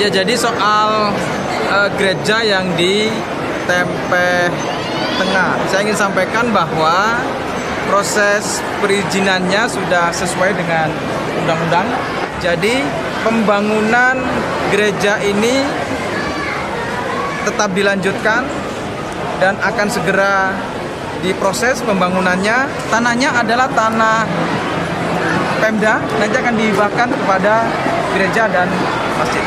Ya, jadi soal gereja yang di Tempe Tengah, saya ingin sampaikan bahwa proses perizinannya sudah sesuai dengan undang-undang. Jadi pembangunan gereja ini tetap dilanjutkan dan akan segera diproses pembangunannya. Tanahnya adalah tanah Pemda, nanti akan dihibahkan kepada gereja dan masjid.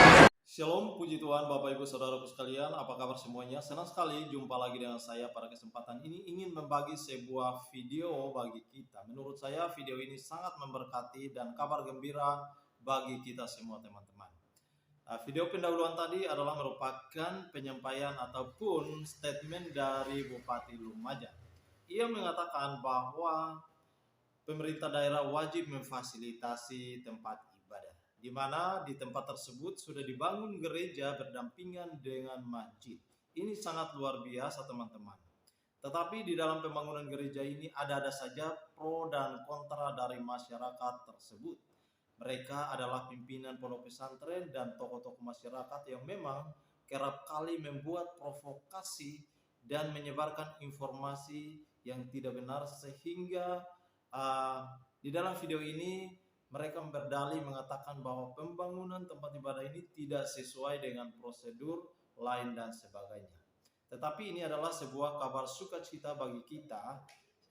Shalom, puji Tuhan Bapak Ibu Saudaraku sekalian, apa kabar semuanya? Senang sekali jumpa lagi dengan saya pada kesempatan ini, ingin membagi sebuah video bagi kita. Menurut saya video ini sangat memberkati dan kabar gembira bagi kita semua teman-teman. Video pendahuluan tadi adalah merupakan penyampaian ataupun statement dari Bupati Lumajang. Ia mengatakan bahwa pemerintah daerah wajib memfasilitasi tempat ibadah, di mana di tempat tersebut sudah dibangun gereja berdampingan dengan masjid. Ini sangat luar biasa teman-teman. Tetapi di dalam pembangunan gereja ini ada saja pro dan kontra dari masyarakat tersebut. Mereka adalah pimpinan pondok pesantren dan tokoh-tokoh masyarakat yang memang kerap kali membuat provokasi dan menyebarkan informasi yang tidak benar, sehingga di dalam video ini mereka berdalih mengatakan bahwa pembangunan tempat ibadah ini tidak sesuai dengan prosedur lain dan sebagainya. Tetapi ini adalah sebuah kabar sukacita bagi kita.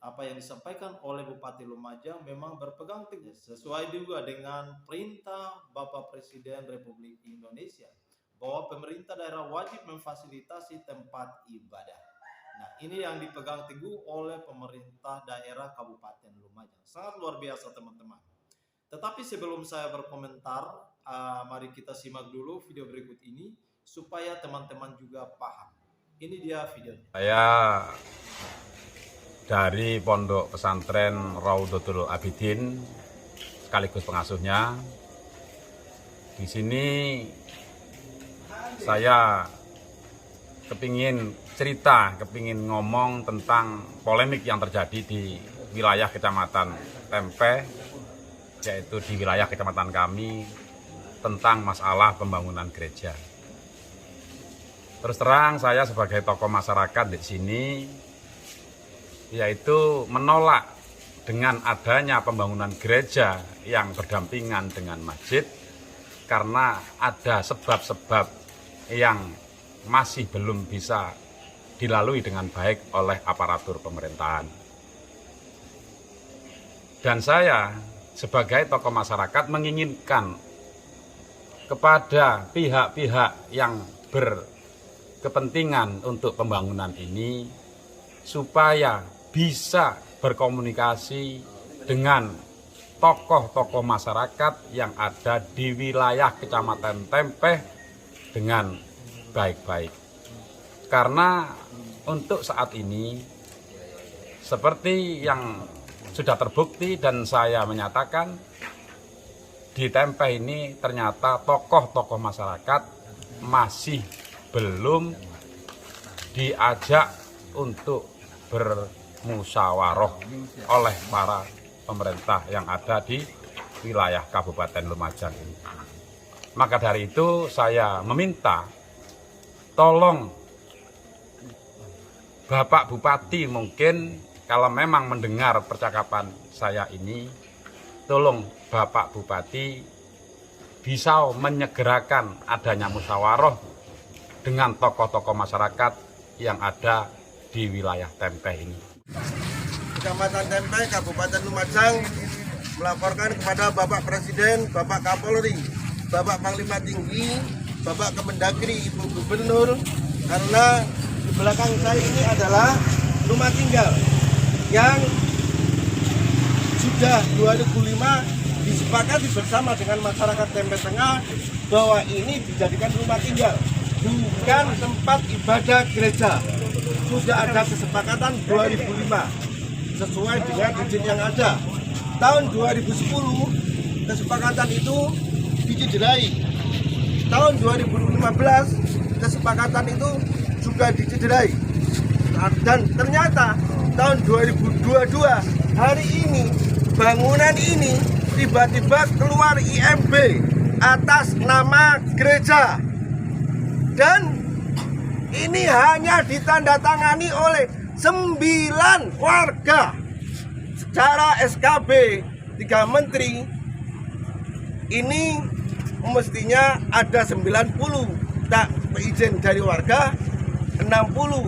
Apa yang disampaikan oleh Bupati Lumajang memang berpegang teguh sesuai juga dengan perintah Bapak Presiden Republik Indonesia bahwa pemerintah daerah wajib memfasilitasi tempat ibadah. Nah, ini yang dipegang teguh oleh pemerintah daerah Kabupaten Lumajang. Sangat luar biasa teman-teman. Tetapi sebelum saya berkomentar, mari kita simak dulu video berikut ini supaya teman-teman juga paham. Ini dia videonya. Saya dari Pondok Pesantren Raudhatul Abidin sekaligus pengasuhnya. Di sini saya kepingin ngomong tentang polemik yang terjadi di wilayah Kecamatan Tempe, yaitu di wilayah kecamatan kami, tentang masalah pembangunan gereja. Terus terang saya sebagai tokoh masyarakat di sini, yaitu menolak dengan adanya pembangunan gereja yang berdampingan dengan masjid, karena ada sebab-sebab yang masih belum bisa dilalui dengan baik oleh aparatur pemerintahan. Dan saya sebagai tokoh masyarakat menginginkan kepada pihak-pihak yang berkepentingan untuk pembangunan ini supaya bisa berkomunikasi dengan tokoh-tokoh masyarakat yang ada di wilayah Kecamatan Tempe dengan baik-baik. Karena untuk saat ini seperti yang sudah terbukti dan saya menyatakan, di Tempe ini ternyata tokoh-tokoh masyarakat masih belum diajak untuk bermusyawarah oleh para pemerintah yang ada di wilayah Kabupaten Lumajang ini. Maka dari itu saya meminta tolong Bapak Bupati, mungkin kalau memang mendengar percakapan saya ini, tolong Bapak Bupati bisa menyegerakan adanya musyawarah dengan tokoh-tokoh masyarakat yang ada di wilayah Tempe ini. Kecamatan Tempe, Kabupaten Lumajang melaporkan kepada Bapak Presiden, Bapak Kapolri, Bapak Panglima Tinggi, Bapak Kemendagri, Ibu Gubernur, karena di belakang saya ini adalah rumah tinggal yang sudah 2005 disepakati bersama dengan masyarakat Tempe Tengah bahwa ini dijadikan rumah tinggal, bukan tempat ibadah gereja. Sudah ada kesepakatan 2005 sesuai dengan izin yang ada. Tahun 2010 kesepakatan itu dicederai. Tahun 2015 kesepakatan itu juga dicederai. Dan ternyata tahun 2022 hari ini bangunan ini tiba-tiba keluar IMB atas nama gereja. Dan ini hanya ditandatangani oleh 9 warga secara SKB 3 menteri. Ini mestinya ada 90 tak izin dari warga, 60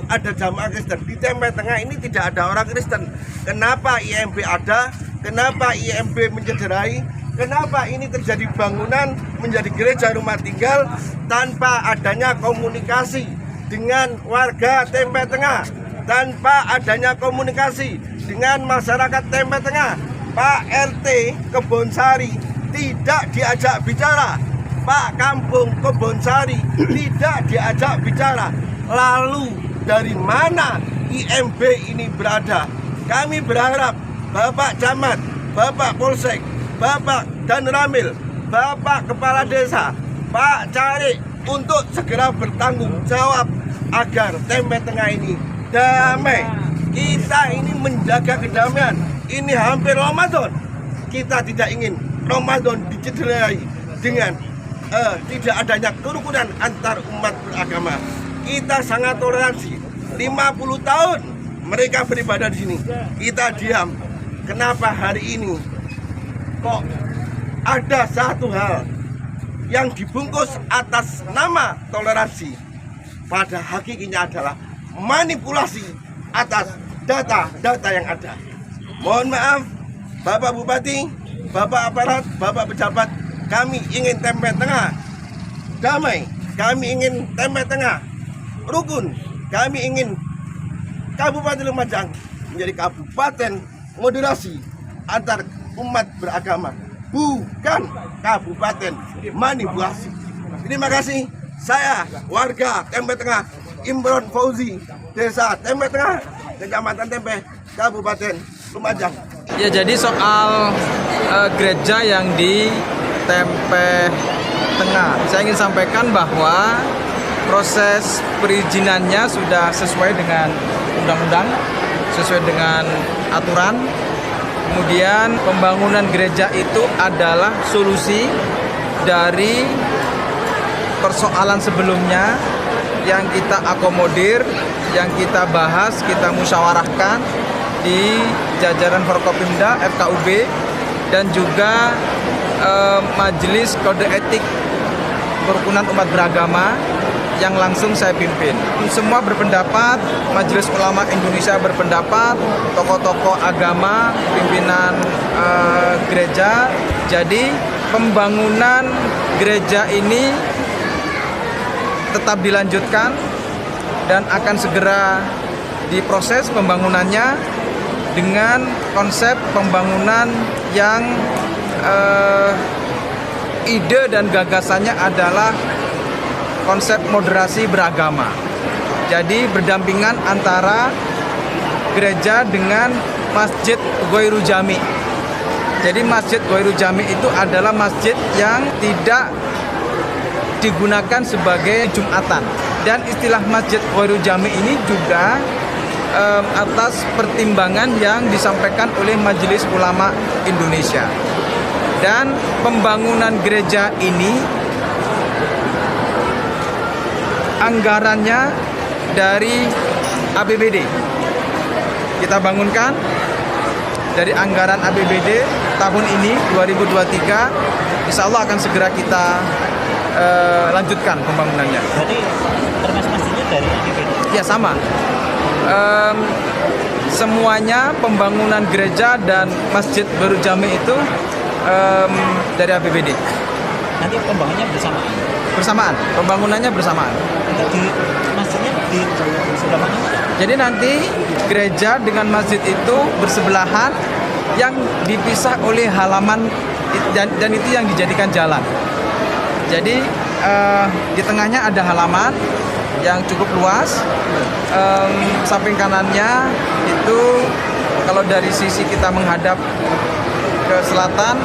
ada jamaah Kristen. Di Tempe Tengah ini tidak ada orang Kristen. Kenapa IMB ada? Kenapa IMB mencederai? Kenapa ini terjadi bangunan menjadi gereja rumah tinggal tanpa adanya komunikasi dengan warga Tempe Tengah, tanpa adanya komunikasi dengan masyarakat Tempe Tengah? Pak RT Kebonsari tidak diajak bicara, Pak Kampung Kebonsari tidak diajak bicara. Lalu dari mana IMB ini berada? Kami berharap Bapak Camat, Bapak Polsek, Bapak Danramil, Bapak Kepala Desa, Pak Carik untuk segera bertanggung jawab agar Tempe Tengah ini damai. Kita ini menjaga kedamaian. Ini hampir Ramadan. Kita tidak ingin Ramadan dicederai dengan tidak adanya kerukunan antar umat beragama. Kita sangat toleransi. 50 tahun mereka beribadah di sini. Kita diam. Kenapa hari ini kok ada satu hal yang dibungkus atas nama toleransi, pada hakikatnya adalah manipulasi atas data-data yang ada. Mohon maaf Bapak Bupati, Bapak aparat, Bapak pejabat, kami ingin Tempe Tengah damai, kami ingin Tempe Tengah rukun, kami ingin Kabupaten Lumajang menjadi kabupaten moderasi antar umat beragama, bukan kabupaten manipulasi. Terima kasih. Saya warga Tempe Tengah, Imron Fauzi, Desa Tempe Tengah, Kecamatan Tempe, Kabupaten Lumajang. Ya, jadi soal gereja yang di Tempe Tengah, saya ingin sampaikan bahwa proses perizinannya sudah sesuai dengan undang-undang, sesuai dengan aturan. Kemudian pembangunan gereja itu adalah solusi dari persoalan sebelumnya yang kita akomodir, yang kita bahas, kita musyawarahkan di jajaran Forkopimda, FKUB, dan juga Majelis Kode Etik Kerukunan Umat Beragama yang langsung saya pimpin. Semua berpendapat, Majelis Ulama Indonesia berpendapat, tokoh-tokoh agama, pimpinan gereja. Jadi pembangunan gereja ini tetap dilanjutkan dan akan segera diproses pembangunannya dengan konsep pembangunan yang ide dan gagasannya adalah konsep moderasi beragama. Jadi berdampingan antara gereja dengan Masjid Ghoirul Jami. Jadi Masjid Ghoirul Jami itu adalah masjid yang tidak digunakan sebagai Jumatan. Dan istilah Masjid Ghoirul Jami ini juga atas pertimbangan yang disampaikan oleh Majelis Ulama Indonesia. Dan pembangunan gereja ini anggarannya dari APBD. Kita bangunkan dari anggaran APBD tahun ini 2023, insya Allah akan segera kita lanjutkan pembangunannya. Berarti termasuk masjidnya dari APBD? Ya, sama. Semuanya pembangunan gereja dan Masjid Ghoirul Jami itu dari APBD. Nanti pembangunannya bersamaan? Bersamaan, pembangunannya bersamaan. Di masjidnya di sebelah mana? Jadi nanti gereja dengan masjid itu bersebelahan yang dipisah oleh halaman dan itu yang dijadikan jalan. Jadi di tengahnya ada halaman yang cukup luas. Samping kanannya itu kalau dari sisi kita menghadap ke selatan,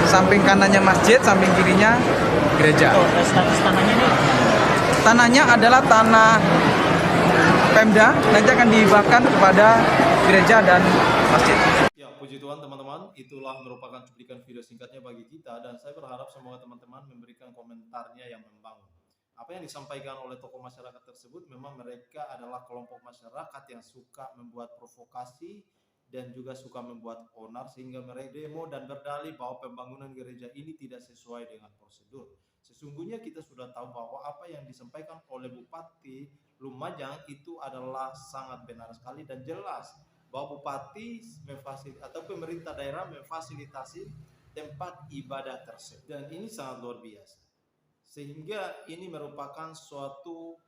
samping kanannya masjid, samping kirinya gereja. Oh, status tanahnya ini? Tanahnya adalah tanah Pemda, nanti akan dihibahkan kepada gereja dan masjid. Ya, puji Tuhan teman-teman, itulah merupakan cuplikan video singkatnya bagi kita dan saya berharap semua teman-teman memberikan komentarnya yang membangun. Apa apa yang disampaikan oleh tokoh masyarakat tersebut memang mereka adalah kelompok masyarakat yang suka membuat provokasi dan juga suka membuat onar, sehingga mereka demo dan berdalih bahwa pembangunan gereja ini tidak sesuai dengan prosedur. Sesungguhnya kita sudah tahu bahwa apa yang disampaikan oleh Bupati Lumajang itu adalah sangat benar sekali dan jelas bahwa Bupati atau pemerintah daerah memfasilitasi tempat ibadah tersebut, dan ini sangat luar biasa. Sehingga ini merupakan suatu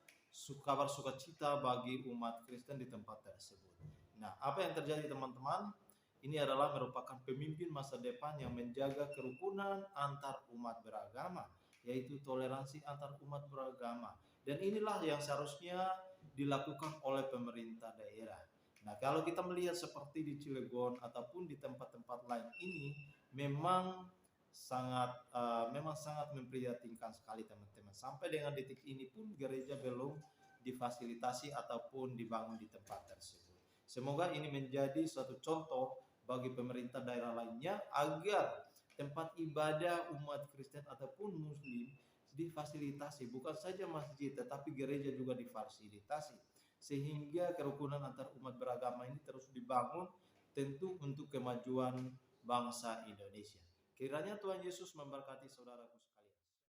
kabar sukacita bagi umat Kristen di tempat tersebut. Nah, apa yang terjadi teman-teman? Ini adalah merupakan pemimpin masa depan yang menjaga kerukunan antar umat beragama, yaitu toleransi antar umat beragama. Dan inilah yang seharusnya dilakukan oleh pemerintah daerah. Nah, kalau kita melihat seperti di Cilegon ataupun di tempat-tempat lain ini, memang sangat memprihatinkan sekali teman-teman. Sampai dengan detik ini pun gereja belum difasilitasi ataupun dibangun di tempat tersebut. Semoga ini menjadi suatu contoh bagi pemerintah daerah lainnya agar tempat ibadah umat Kristen ataupun Muslim difasilitasi, bukan saja masjid tetapi gereja juga difasilitasi, sehingga kerukunan antar umat beragama ini terus dibangun, tentu untuk kemajuan bangsa Indonesia. Kiranya Tuhan Yesus memberkati saudaraku.